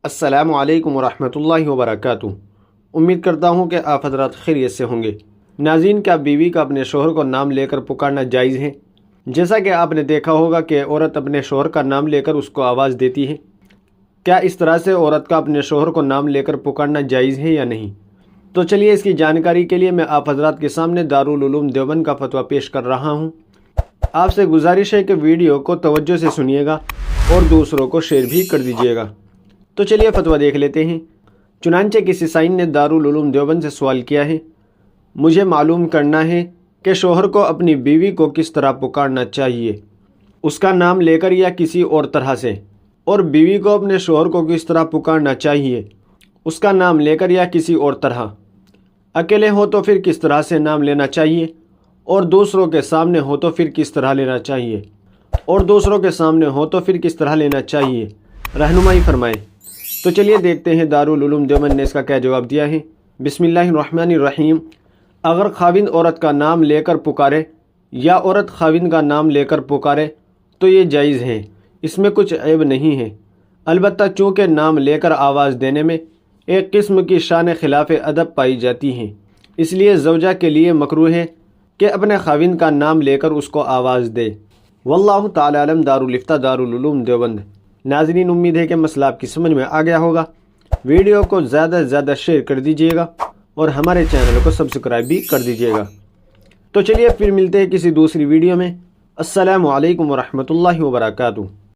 السلام علیکم ورحمۃ اللہ وبرکاتہ۔ امید کرتا ہوں کہ آپ حضرات خیریت سے ہوں گے۔ ناظرین، کیا بیوی کا اپنے شوہر کو نام لے کر پکارنا جائز ہے؟ جیسا کہ آپ نے دیکھا ہوگا کہ عورت اپنے شوہر کا نام لے کر اس کو آواز دیتی ہے۔ کیا اس طرح سے عورت کا اپنے شوہر کو نام لے کر پکارنا جائز ہے یا نہیں؟ تو چلیے اس کی جانکاری کے لیے میں آپ حضرات کے سامنے دارالعلوم دیوبند کا فتویٰ پیش کر رہا ہوں۔ آپ سے گزارش ہے کہ ویڈیو کو توجہ سے سنیے گا اور دوسروں کو شیئر بھی کر دیجیے گا۔ تو چلیے فتویٰ دیکھ لیتے ہیں۔ چنانچہ کسی سائن نے دارالعلوم دیوبند سے سوال کیا ہے، مجھے معلوم کرنا ہے کہ شوہر کو اپنی بیوی کو کس طرح پکارنا چاہیے، اس کا نام لے کر یا کسی اور طرح سے، اور بیوی کو اپنے شوہر کو کس طرح پکارنا چاہیے، اس کا نام لے کر یا کسی اور طرح، اکیلے ہو تو پھر کس طرح سے نام لینا چاہیے، اور دوسروں کے سامنے ہو تو پھر کس طرح لینا چاہیے، اور دوسروں کے سامنے ہو تو پھر کس طرح لینا چاہیے، رہنمائی فرمائیں۔ تو چلیے دیکھتے ہیں دارالعلوم دیوبند نے اس کا کیا جواب دیا ہے۔ بسم اللہ الرحمن الرحیم۔ اگر خاوند عورت کا نام لے کر پکارے یا عورت خاوند کا نام لے کر پکارے تو یہ جائز ہے، اس میں کچھ عیب نہیں ہے، البتہ چونکہ نام لے کر آواز دینے میں ایک قسم کی شان خلاف ادب پائی جاتی ہے، اس لیے زوجہ کے لیے مکروہ ہے کہ اپنے خاوند کا نام لے کر اس کو آواز دے۔ واللہ تعالی علم۔ دارالفتہ دارالعلوم دیوبند۔ ناظرین، امید ہے کہ مسئلہ آپ کی سمجھ میں آ گیا ہوگا۔ ویڈیو کو زیادہ سے زیادہ شیئر کر دیجیے گا اور ہمارے چینل کو سبسکرائب بھی کر دیجیے گا۔ تو چلیے پھر ملتے ہیں کسی دوسری ویڈیو میں۔ السلام علیکم ورحمۃ اللہ وبرکاتہ۔